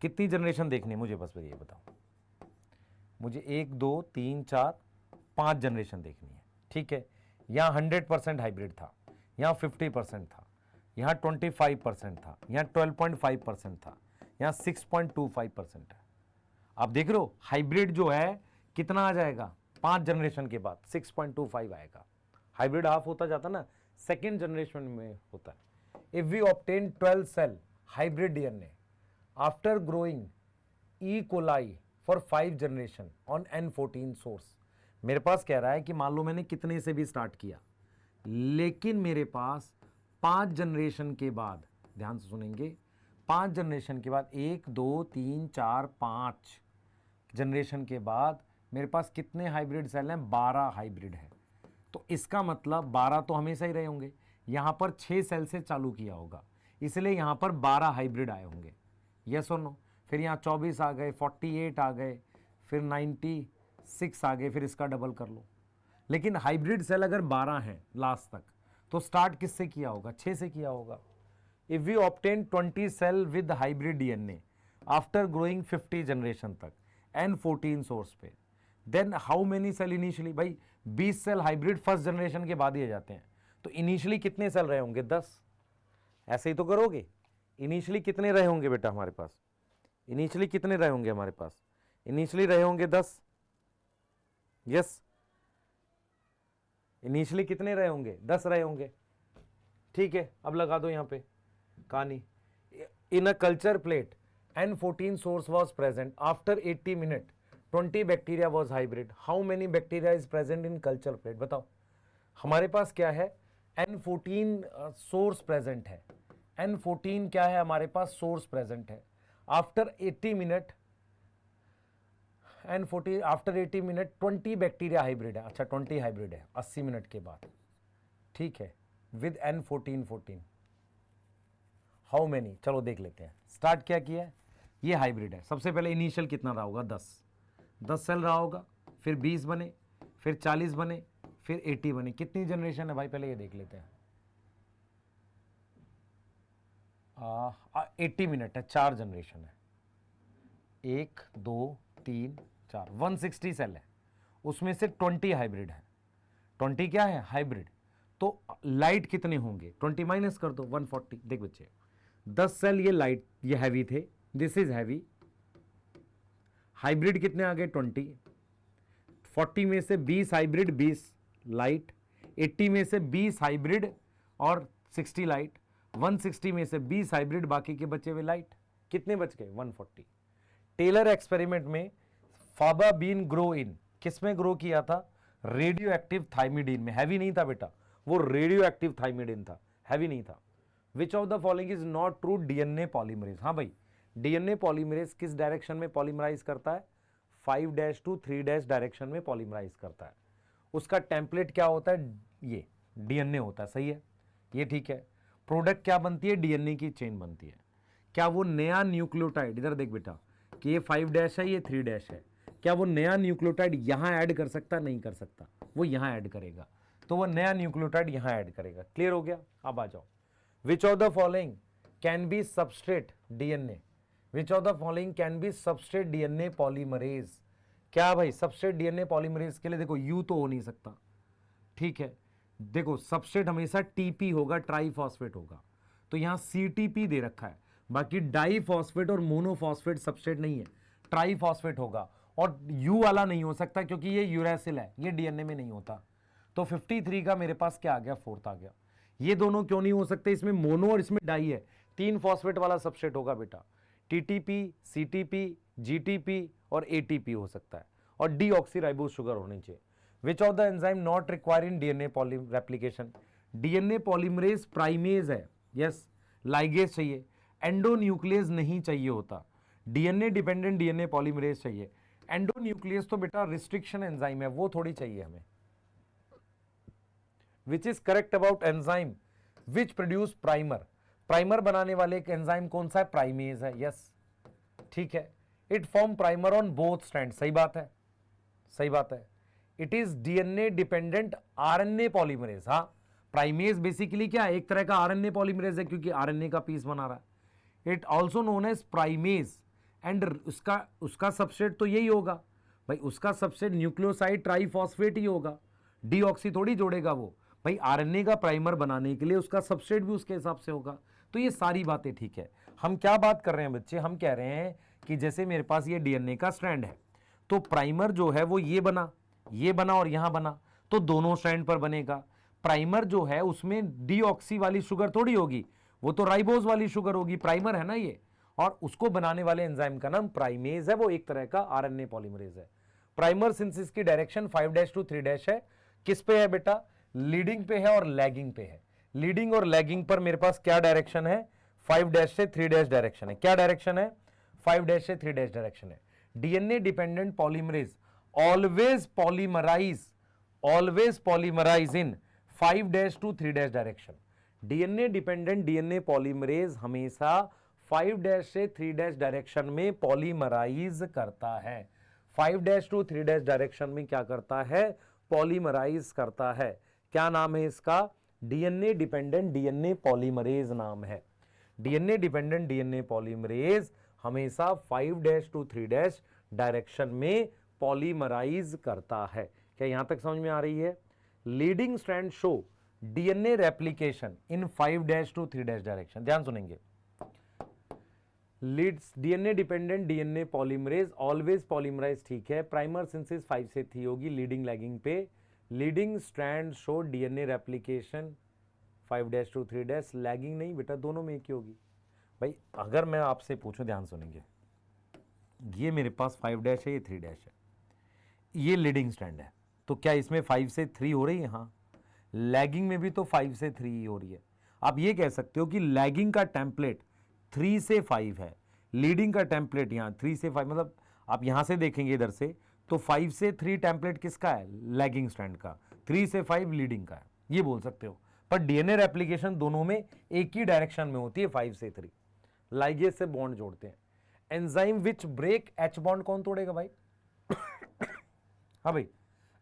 कितनी जनरेशन देखनी है मुझे, बस ये बताओ मुझे, 1 2 3 4 5 जनरेशन देखनी है, ठीक है। यहाँ 100% हाइब्रिड था, यहाँ 50% था, यहाँ 25% था, यहाँ 12.5% था, यहाँ 6.25% है। आप देख रहे हो हाइब्रिड जो है कितना आ जाएगा, 5 जनरेशन के बाद 6.25 आएगा, हाइब्रिड हाफ होता जाता ना, सेकेंड जनरेशन में होता है। If we obtain 12 cell hybrid DNA after growing E coli for 5 generation on N14 source, मेरे पास कह रहा है कि मान लो मैंने कितने से भी स्टार्ट किया, लेकिन मेरे पास 5 जनरेशन के बाद, ध्यान से सुनेंगे, 5 जनरेशन के बाद 1 2 3 4 5 जनरेशन के बाद मेरे पास कितने हाइब्रिड सेल हैं, 12 हाइब्रिड है, तो इसका मतलब 12 तो हमेशा ही रहे होंगे, यहां पर 6 सेल से चालू किया होगा, इसलिए यहां पर 12 हाइब्रिड आए होंगे, यस और नो, फिर यहाँ 24 आ गए, 48 आ गए, फिर 96 आ गए, फिर इसका डबल कर लो, लेकिन हाइब्रिड सेल अगर 12 हैं लास्ट तक, तो स्टार्ट किससे किया होगा, 6 से किया होगा। If we obtain 20 cell with hybrid DNA after growing 50 generation तक N14 सोर्स पे, then how many cell initially, भाई 20 सेल हाइब्रिड फर्स्ट जनरेशन के बाद ही आ जाते हैं, तो इनिशियली कितने सेल रहे होंगे, 10, ऐसे ही तो करोगे, इनिशियली कितने रहे होंगे बेटा हमारे पास, इनिशियली कितने रहे होंगे हमारे पास, इनिशियली रहे होंगे 10, यस, इनिशियली कितने रहे होंगे, 10 रहे होंगे, ठीक है। अब लगा दो यहां पे कहानी, in a culture plate N14 source was present after 80 minute 20 bacteria was hybrid, how many bacteria is present in culture plate, बताओ, हमारे पास क्या है, N14 सोर्स प्रेजेंट है, N14 क्या है हमारे पास, सोर्स प्रेजेंट है, after 80 minute N14 after 80 minute 20 bacteria hybrid है, अच्छा 20 हाइब्रिड है 80 मिनट के बाद, ठीक है, विद N14 हाउ मेनी, चलो देख लेते हैं, स्टार्ट क्या किया है, ये हाइब्रिड है, सबसे पहले इनिशियल कितना रहा होगा, 10 सेल रहा होगा, फिर 20 बने, फिर 40 बने, फिर 80 बने, कितनी जनरेशन है भाई, पहले ये देख लेते हैं, 80 मिनट है, 4 जनरेशन है, 1 2 3 4 160 सेल है, उसमें से 20 हाइब्रिड है, 20 क्या है, हाइब्रिड, तो लाइट कितने होंगे, 20 माइनस कर दो 140, देख बच्चे 10 सेल ये लाइट, ये हैवी थे, दिस इज हैवी, हाइब्रिड कितने आ गए 20, 40 में से 20 हाइब्रिड 20 लाइट, 80 में से 20 हाइब्रिड और 60 लाइट, 160 में से 20 हाइब्रिड, बाकी के बचे हुए लाइट, कितने बच गए 140। टेलर एक्सपेरिमेंट में फाबा बीन ग्रो इन, किसमें ग्रो किया था, रेडियो एक्टिव थाइमिडीन में, हैवी नहीं था बेटा, वो रेडियो एक्टिव थाइमिडीन था, हैवी नहीं था। विच of the following is not true, DNA polymerase, हाँ भाई डीएनए पॉलीमरेज किस डायरेक्शन में पॉलीमराइज करता है, 5' to 3' डायरेक्शन में पॉलीमराइज करता है, उसका टेम्पलेट क्या होता है, ये डीएनए होता है, सही है, ये ठीक है। प्रोडक्ट क्या बनती है, डीएनए की चेन बनती है। क्या वो नया न्यूक्लियोटाइड, इधर देख बेटा कि ये 5' है, ये 3' है, क्या वो नया न्यूक्लियोटाइड यहां ऐड कर सकता, नहीं कर सकता, वो यहां ऐड करेगा, तो वो नया न्यूक्लियोटाइड यहां ऐड करेगा। क्लियर हो गया? अब आ जाओ, which of the following can be substrate DNA, which of the following can be substrate DNA polymerase. क्या भाई सबस्ट्रेट डीएनए पॉलीमरेज के लिए देखो यू तो हो नहीं सकता, ठीक है, देखो सबस्ट्रेट हमेशा टीपी होगा, ट्राइफॉस्फेट होगा, तो यहां सीटीपी दे रखा है, बाकी डाइफॉस्फेट और मोनोफॉस्फेट सबस्ट्रेट नहीं है, ट्राइफॉस्फेट होगा। और यू वाला नहीं हो सकता क्योंकि ये यूरेसिल है, ये डीएनए में नहीं होता। तो 53 का मेरे पास क्या आ गया, फोर्थ आ गया। ये दोनों क्यों नहीं हो सकते, इसमें मोनो और इसमें डाई है, 3 फॉस्फेट वाला सबस्ट्रेट होगा बेटा, टीटीपी, सीटीपी, जीटीपी और एटीपी हो सकता है, और डीऑक्सीराइबोज शुगर होनी चाहिए। विच of the enzyme not require in DNA replication, DNA polymerase primase है, यस, लाइगेज चाहिए, एंडोन्यूक्लियस नहीं चाहिए होता, डीएनए डिपेंडेंट डीएनए पॉलीमरेज चाहिए। एंडोन्यूक्लियस तो बेटा रिस्ट्रिक्शन एंजाइम है, वो थोड़ी चाहिए हमें। Which is correct about enzyme which produce primer, primer बनाने वाले एक एंजाइम कौन सा है, प्राइमेज है, यस, ठीक है। It form primer on both strand, सही बात है, सही बात है। It is DNA dependent RNA polymerase, हाँ, प्राइमेज बेसिकली क्या है, एक तरह का आरएनए पॉलीमरेज है क्योंकि आरएनए का पीस बना रहा है। It also known as primase, and उसका सबस्ट्रेट तो यही होगा भाई, उसका सबस्ट्रेट न्यूक्लियोसाइड ट्राइफॉस्फेट ही होगा, डीऑक्सी थोड़ी जोड़ेगा वो भाई, आरएनए का प्राइमर बनाने के लिए उसका सबस्ट्रेट भी उसके हिसाब से होगा। तो ये सारी बातें ठीक है। हम क्या बात कर रहे हैं बच्चे, हम कह रहे हैं कि जैसे मेरे पास ये डीएनए का स्ट्रैंड है, तो प्राइमर जो है वो ये बना और यहां बना, तो दोनों स्ट्रैंड पर बनेगा। प्राइमर जो है उसमें डीऑक्सी वाली शुगर थोड़ी होगी, वो तो राइबोज वाली शुगर होगी, प्राइमर है ना ये, और उसको बनाने वाले एंजाइम का नाम प्राइमेज है, वो एक तरह का आरएनए पॉलीमरेज है। प्राइमर सिंथेसिस की डायरेक्शन 5' to 3' है, किस पे है बेटा, लीडिंग पे है और लैगिंग पे है। लीडिंग और लैगिंग पर मेरे पास क्या डायरेक्शन है, 5' से 3' डायरेक्शन है। क्या डायरेक्शन है, 5' से 3' डायरेक्शन है। DNA dependent polymerase always polymerize in 5' to 3' direction. DNA dependent DNA polymerase हमेशा 5' से 3' डायरेक्शन में पॉलीमराइज करता है, 5' to 3' डायरेक्शन में क्या करता है, पॉलीमराइज करता है। क्या नाम है इसका, डीएनए डिपेंडेंट डीएनए पॉलीमरेज नाम है। डीएनए डिपेंडेंट डीएनए पॉलीमरेज हमेशा 5' to 3' डायरेक्शन में पॉलीमराइज करता है। क्या यहां तक समझ में आ रही है? Leading strand show DNA replication in 5' to 3' direction. ध्यान सुनेंगे, leads DNA dependent DNA polymerase always polymerize, ठीक है। प्राइमर सिंथेसिस 5 से 3 होगी लीडिंग लैगिंग पे। Leading strand show DNA replication 5' to 3', lagging नहीं बेटा, दोनों में एक ही होगी भाई। अगर मैं आपसे पूछूं, ध्यान सुनेंगे, ये मेरे पास 5' है, ये 3' है, ये लीडिंग स्ट्रैंड है, तो क्या इसमें 5 से 3 हो रही है? हाँ, लैगिंग में भी तो 5 से 3 ही हो रही है। आप ये कह सकते हो कि लैगिंग का टेम्पलेट 3 से 5 है, लीडिंग का टेम्पलेट यहाँ 3 से 5, मतलब आप यहां से देखेंगे इधर से तो 5 से 3 टेम्पलेट किसका है, लैगिंग स्ट्रैंड का, 3 से 5 लीडिंग का है, ये बोल सकते हो। पर डीएनए रेप्लिकेशन दोनों में एक ही डायरेक्शन में होती है, 5 से 3। लाइगेज से बॉन्ड जोड़ते हैं। Enzyme which break H bond कौन तोड़ेगा भाई? हाँ भाई,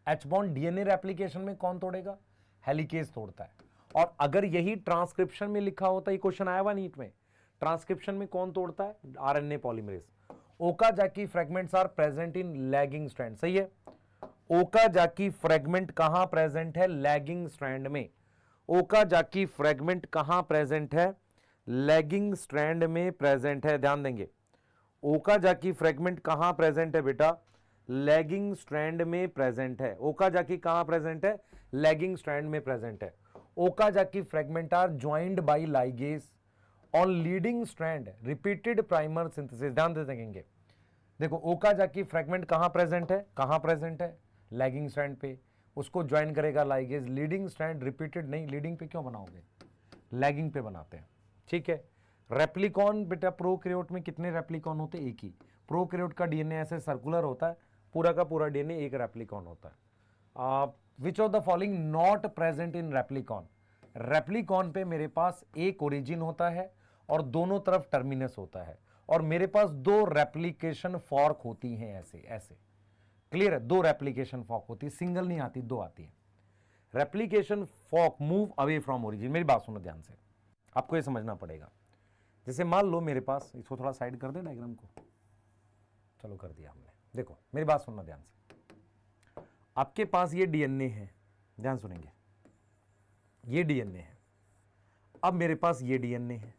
एच बॉन्ड डीएनए रेप्लिकेशन में कौन तोड़ेगा? हेलिकेज तोड़ता है। और अगर यही ट्रांसक्रिप्शन में लिखा होता, ये क्वेश्चन आया हुआ नीट में, ट्रांसक्रिप्शन में कौन तोड़ता है? RNA polymerase. Okazaki fragments are present in lagging strand, सही है। ओकाजाकी फ्रेगमेंट कहां प्रेजेंट है? लैगिंग स्ट्रैंड में। ओकाजाकी फ्रेगमेंट कहां प्रेजेंट है? लैगिंग स्ट्रैंड में प्रेजेंट है, ध्यान देंगे। ओकाजाकी फ्रेगमेंट कहां प्रेजेंट है बेटा? लैगिंग स्ट्रैंड में प्रेजेंट है। ओकाजाकी कहां प्रेजेंट है? लैगिंग स्ट्रैंड में प्रेजेंट है। Okazaki fragment are joined by ligase on leading strand, repeated primer synthesis. ध्यान दे सकेंगे, देखो ओकाजाकी फ्रेगमेंट कहां प्रेजेंट है? कहां प्रेजेंट है? लैगिंग स्ट्रैंड पे, उसको ज्वाइन करेगा लाइगेज। लीडिंग स्ट्रैंड रिपीटेड नहीं, लीडिंग पे क्यों बनाओगे, लैगिंग पे बनाते हैं, ठीक है। रेप्लिकॉन बेटा, प्रोकैरियोट में कितने रेप्लिकॉन होते हैं? एक ही। प्रोकैरियोट का डीएनए ऐसे सर्कुलर होता है, पूरा का पूरा डीएनए एक रेप्लिकॉन होता है। Which of the following not present in replicon? Replicon पे मेरे पास एक ओरिजिन होता है और दोनों तरफ टर्मिनस होता है, और मेरे पास 2 रेप्लिकेशन फॉर्क होती हैं, ऐसे ऐसे। क्लियर है? 2 रेप्लिकेशन फॉर्क होती है, सिंगल नहीं आती, 2 आती है। Replication fork move away from origin. मेरी बात सुनो ध्यान से, आपको ये समझना पड़ेगा। जैसे मान लो मेरे पास, इसको थोड़ा साइड कर दे डायग्राम को, चलो कर दिया हमने। देखो मेरी बात सुनना ध्यान से, आपके पास ये डीएनए है, ध्यान सुनेंगे, ये डीएनए है, अब मेरे पास ये डीएनए है।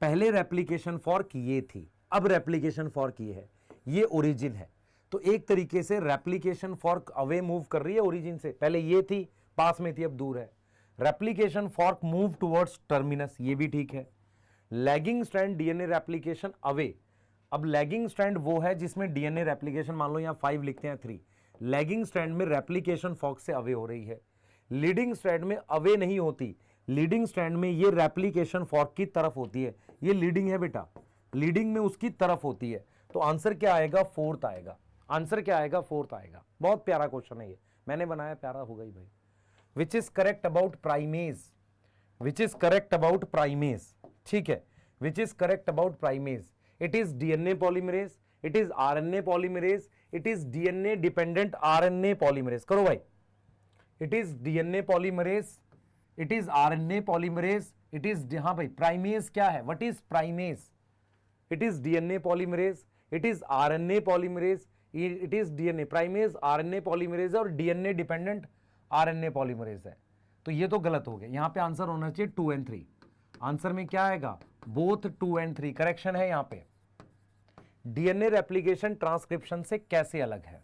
पहले रेप्लिकेशन फॉर्क ये थी, अब रेप्लिकेशन फॉर्क ये है, ये ओरिजिन है। तो एक तरीके से रेप्लिकेशन फॉर्क अवे मूव कर रही है ओरिजिन से, पहले ये थी पास में थी अब दूर है। Replication fork move towards terminus, ये भी ठीक है। Lagging strand DNA replication away, अब लैगिंग स्ट्रैंड वो है जिसमें डीएनए रेप्लिकेशन, मान लो यहां 5 लिखते हैं 3, लैगिंग स्ट्रैंड में रेप्लिकेशन फॉर्क से अवे हो रही है। लीडिंग स्ट्रैंड में अवे नहीं होती, लीडिंग स्ट्रैंड में ये रेप्लिकेशन फॉर्क की तरफ होती है, ये लीडिंग है बेटा, लीडिंग में उसकी तरफ होती है। तो आंसर क्या आएगा? फोर्थ आएगा। आंसर क्या आएगा? फोर्थ आएगा। बहुत प्यारा क्वेश्चन है ये, मैंने बनाया, प्यारा होगा ही भाई। Which is correct about primase, which is correct about primase, ठीक है, which is correct about primase? It is DNA polymerase, it is RNA polymerase, it is DNA dependent RNA polymerase. करो भाई, it is DNA polymerase, it is RNA polymerase, it is, हाँ भाई primase क्या है? What is primase? It is DNA polymerase, it is RNA polymerase, it is DNA primase, RNA polymerase और DNA dependent RNA polymerase है। तो ये तो गलत हो गया, यहां पे आंसर होना चाहिए 2 और 3। आंसर में क्या आएगा? बोथ 2 और 3। करेक्शन है यहां पे। डीएनए रेप्लिकेशन ट्रांसक्रिप्शन से कैसे अलग है?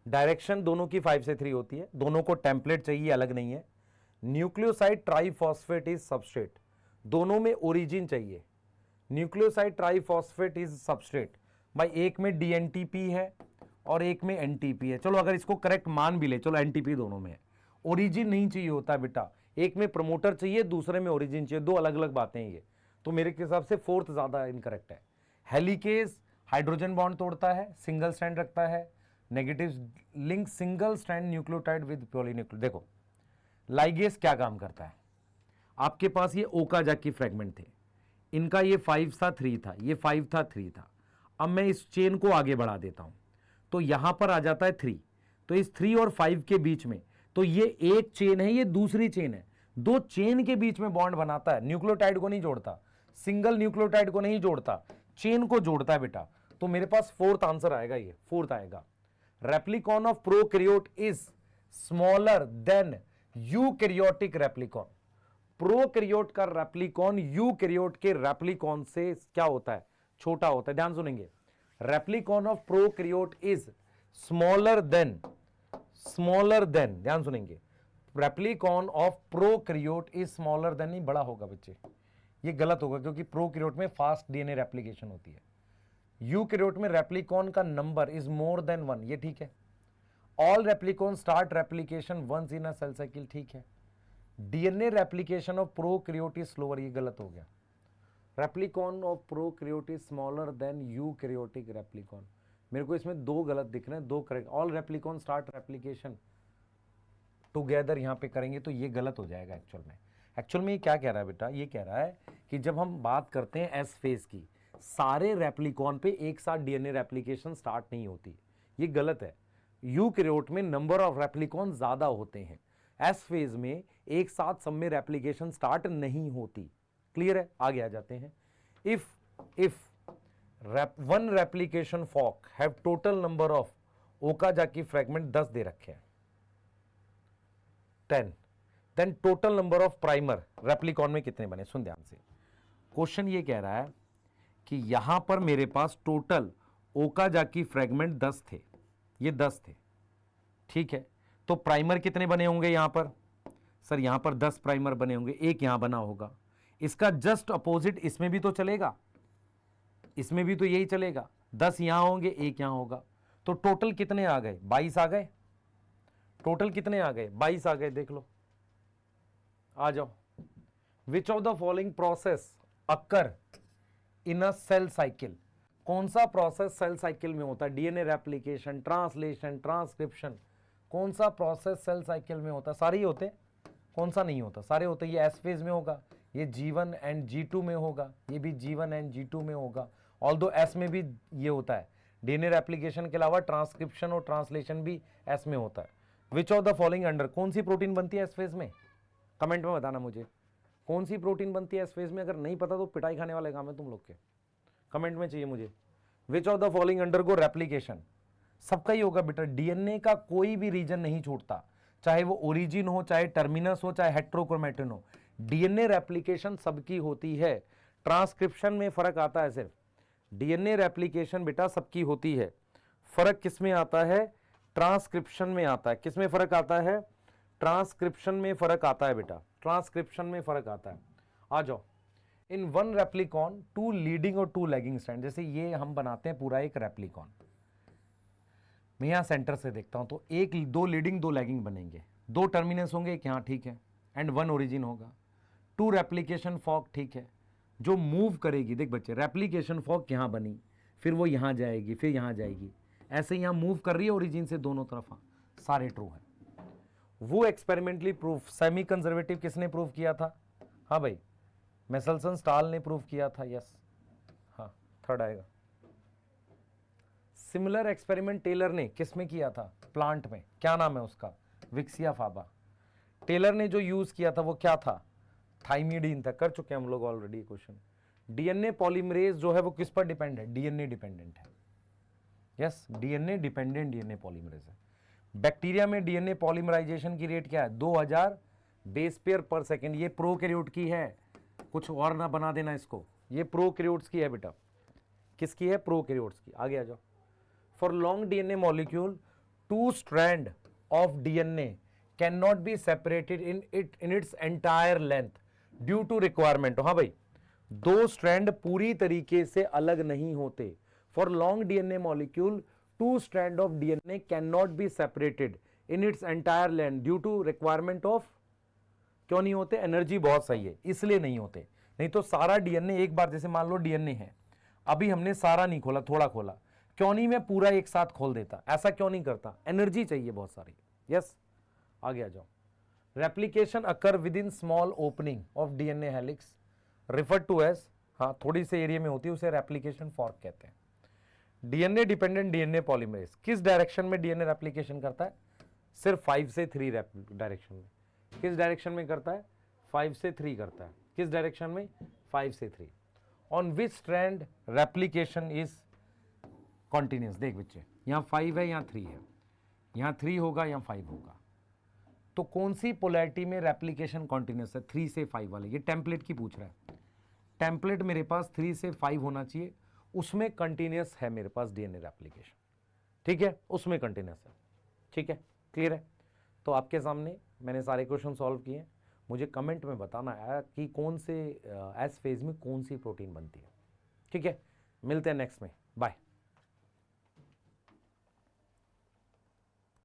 डायरेक्शन दोनों की 5 से 3 होती है, दोनों को टेम्पलेट चाहिए, अलग नहीं है। न्यूक्लियोसाइड ट्राइफॉस्फेट इज सबस्ट्रेट, दोनों में ओरिजिन चाहिए। न्यूक्लियोसाइड ट्राइफॉस्फेट इज सबस्ट्रेट, भाई एक में डीएनटीपी है और एक में एनटीपी है। चलो अगर इसको करेक्ट मान भी ले, चलो एनटीपी दोनों में है, ओरिजिन नहीं चाहिए होता बेटा, एक में प्रमोटर चाहिए, दूसरे में ओरिजिन चाहिए, दो अलग अलग बातें हैं ये। तो मेरे हिसाब से फोर्थ ज्यादा इनकरेक्ट है। हेलिकेज हाइड्रोजन बॉन्ड तोड़ता है, सिंगल स्ट्रैंड रखता है, negative link single strand nucleotide with polynucleotide. देखो लाइगेज क्या काम करता है, आपके पास ये ओकाजाकी फ्रेगमेंट थे, इनका ये 5 था 3 था, ये 5 था 3 था। अब मैं इस चेन को आगे बढ़ा देता हूं, तो यहां पर आ जाता है 3, तो इस 3 और 5 के बीच में, तो ये एक चेन है, ये दूसरी चेन है, दो चेन के बीच में बॉन्ड बनाता है, न्यूक्लियोटाइड को नहीं जोड़ता, सिंगल न्यूक्लियोटाइड को नहीं जोड़ता, चेन को जोड़ता है बेटा। तो मेरे पास फोर्थ आंसर आएगा, ये फोर्थ आएगा। Replicon of prokaryote is smaller than eukaryotic replicon. Prokaryote का रेप्लिकॉन यूकैरियोट के रेप्लिकॉन से क्या होता है? छोटा होता है। ध्यान सुनेंगे, replicon of prokaryote is smaller then, ध्यान सुनेंगे, replicon of prokaryote is smaller then, नहीं बड़ा होगा बच्चे, ये गलत होगा क्योंकि प्रोकैरियोट में फास्ट डीएनए रेप्लिकेशन होती है। यूकैरियोट में रेप्लिकॉन का नंबर इज मोर देन 1, ये ठीक है। All replicon start replication once in a cell cycle, ठीक है। DNA replication of prokaryote is slower, ये गलत हो गया। Replicon of prokaryote is smaller than eukaryotic replicon, मेरे को इसमें दो गलत दिख रहे हैं, दो correct. All replicon start replication together यहां पे करेंगे तो ये गलत हो जाएगा। एक्चुअल में ये क्या कह रहा है बेटा? ये कह रहा है कि जब हम बात करते हैं एस फेज की, सारे रेप्लिकॉन पे एक साथ डीएनए रेप्लिकेशन स्टार्ट नहीं होती, ये गलत है। यूकैरियोट में नंबर ऑफ रेप्लिकॉन ज्यादा होते हैं, एस फेज में एक साथ सब में रेप्लिकेशन स्टार्ट नहीं होती। क्लियर है? आगे आ जाते हैं। If one replication fork have total number of Okazaki fragment 10 दे रखे हैं, 10, then total number of primer replicon में कितने बने? सुन ध्यान से, क्वेश्चन ये कह रहा है कि यहां पर मेरे पास टोटल ओकाजाकी फ्रेगमेंट 10 थे, ये 10 थे, ठीक है। तो प्राइमर कितने बने होंगे यहां पर? सर यहां पर 10 प्राइमर बने होंगे, एक यहां बना होगा, इसका जस्ट अपोजिट इसमें भी तो चलेगा, इसमें भी तो यही चलेगा, 10 यहां होंगे, एक यहां होगा, तो टोटल कितने आ गए? 22 आ गए। टोटल कितने आ गए? 22 आ गए। देख लो, आ जाओ। Which of the following process occur in a cell cycle? कौन सा प्रोसेस सेल साइकिल में होता है? डीएनए रेप्लिकेशन, ट्रांसलेशन, ट्रांसक्रिप्शन, कौन सा प्रोसेस सेल साइकिल में होता है? सारे ही होते, कौन सा नहीं होता? सारे होते। ये एस फेज में होगा, ये G1 एंड G2 में होगा, ये भी G1 एंड G2 में होगा। ऑल्दो एस में भी ये होता है, डीएनए रेप्लिकेशन के अलावा ट्रांसक्रिप्शन और ट्रांसलेशन भी एस में होता है। Which of the following under, कौन सी प्रोटीन बनती है एस फेज में, कमेंट में बताना मुझे कौन सी प्रोटीन बनती है एस फेज में। अगर नहीं पता तो पिटाई खाने वाले काम है तुम लोग के, कमेंट में चाहिए मुझे। विच of the following undergo replication, सबका ही होगा बेटा, डीएनए का कोई भी रीजन नहीं छूटता, चाहे वो ओरिजिन हो, चाहे टर्मिनस हो, चाहे हेट्रोक्रोमेटिन हो, डीएनए रेप्लिकेशन सबकी होती है। ट्रांसक्रिप्शन में फर्क आता है सिर्फ, डीएनए रेप्लिकेशन बेटा सबकी होती है, फर्क किसमें आता है, ट्रांसक्रिप्शन में आता है। किसमें फर्क आता है, ट्रांसक्रिप्शन में फर्क आता है बेटा, ट्रांसक्रिप्शन में फर्क आता है। आ जाओ, इन वन रेप्लिकॉन 2 लीडिंग और 2 लैगिंग स्ट्रैंड, जैसे ये हम बनाते हैं पूरा एक रेप्लिकॉन, मैं यहां सेंटर से देखता हूं तो 2 लीडिंग 2 लैगिंग बनेंगे, 2 टर्मिनस होंगे एक यहां, ठीक है, एंड 1 ओरिजिन होगा। 2 रेप्लिकेशन फॉर्क, ठीक है, जो मूव करेगी, देख बच्चे, रेप्लिकेशन फॉर्क यहां बनी, फिर वो यहां जाएगी, फिर यहां जाएगी, ऐसे यहां मूव कर रही है ओरिजिन से दोनों तरफ, सारे ट्रू है। वो एक्सपेरिमेंटली प्रूफ, सेमी कंजर्वेटिव किसने प्रूव किया था, हाँ भाई मेसलसन स्टाल ने प्रूव किया था, यस, हाँ थर्ड आएगा। सिमिलर एक्सपेरिमेंट टेलर ने किसमें किया था, प्लांट में, क्या नाम है उसका, विक्सिया फाबा। टेलर ने जो यूज किया था वो क्या था, थाइमिडीन था, कर चुके हैं हम लोग ऑलरेडी क्वेश्चन। डीएनए पॉलीमरेज जो है वो किस पर डिपेंड है, डीएनए डिपेंडेंट है, yes, DNA dependent DNA polymerase है। बैक्टीरिया में डीएनए पॉलीमराइजेशन की रेट क्या है, 2000 बेस पेयर पर सेकेंड, ये प्रोकैरियोट की है, कुछ और ना बना देना इसको, ये प्रोकैरियोट्स की है बेटा, किसकी है, प्रोकैरियोट्स की। आगे आ जाओ। For long DNA molecule 2 strand of DNA can not be separated in its entire length due to requirement. हाँ भाई, 2 स्ट्रैंड पूरी तरीके से अलग नहीं होते। For long DNA molecule 2 strand of DNA can not be separated in its entire length due to requirement of, क्यों नहीं होते, एनर्जी बहुत सही है इसलिए नहीं होते, नहीं तो सारा डीएनए एक बार, जैसे मान लो डीएनए है, अभी हमने सारा नहीं खोला, थोड़ा खोला, क्यों नहीं मैं पूरा एक साथ खोल देता, ऐसा क्यों नहीं करता, एनर्जी चाहिए बहुत सारी, यस। आगे आ जाओ। Replication occur within small opening of DNA helix refer to as, हाँ थोड़ी से एरिया में होती है, उसे रेप्लिकेशन फॉर्क कहते हैं। डीएनए डिपेंडेंट डीएनए पॉलीमरेज किस डायरेक्शन में डीएनए रेप्लिकेशन करता है, सिर्फ 5 से 3 डायरेक्शन में। किस डायरेक्शन में करता है, 5 से 3 करता है, किस डायरेक्शन में, 5 से 3। On which strand replication is continuous, देख बच्चे, यहाँ 5 है, यहाँ 3 है, यहाँ 3 होगा, यहाँ 5 होगा, तो कौन सी पोलैरिटी में रेप्लिकेशन कॉन्टिन्यूस है, 3 से 5 वाले, ये टेम्पलेट की पूछ रहा है, टेम्पलेट मेरे पास 3 से 5 होना चाहिए, उसमें कंटिन्यूस है मेरे पास डीएनए रेप्लिकेशन, ठीक है, उसमें कंटिन्यूस है, ठीक है, क्लियर है। तो आपके सामने मैंने सारे क्वेश्चन सॉल्व किए, मुझे कमेंट में बताना है कि कौन से एस फेज में कौन सी प्रोटीन बनती है, ठीक है। मिलते हैं नेक्स्ट में, बाय।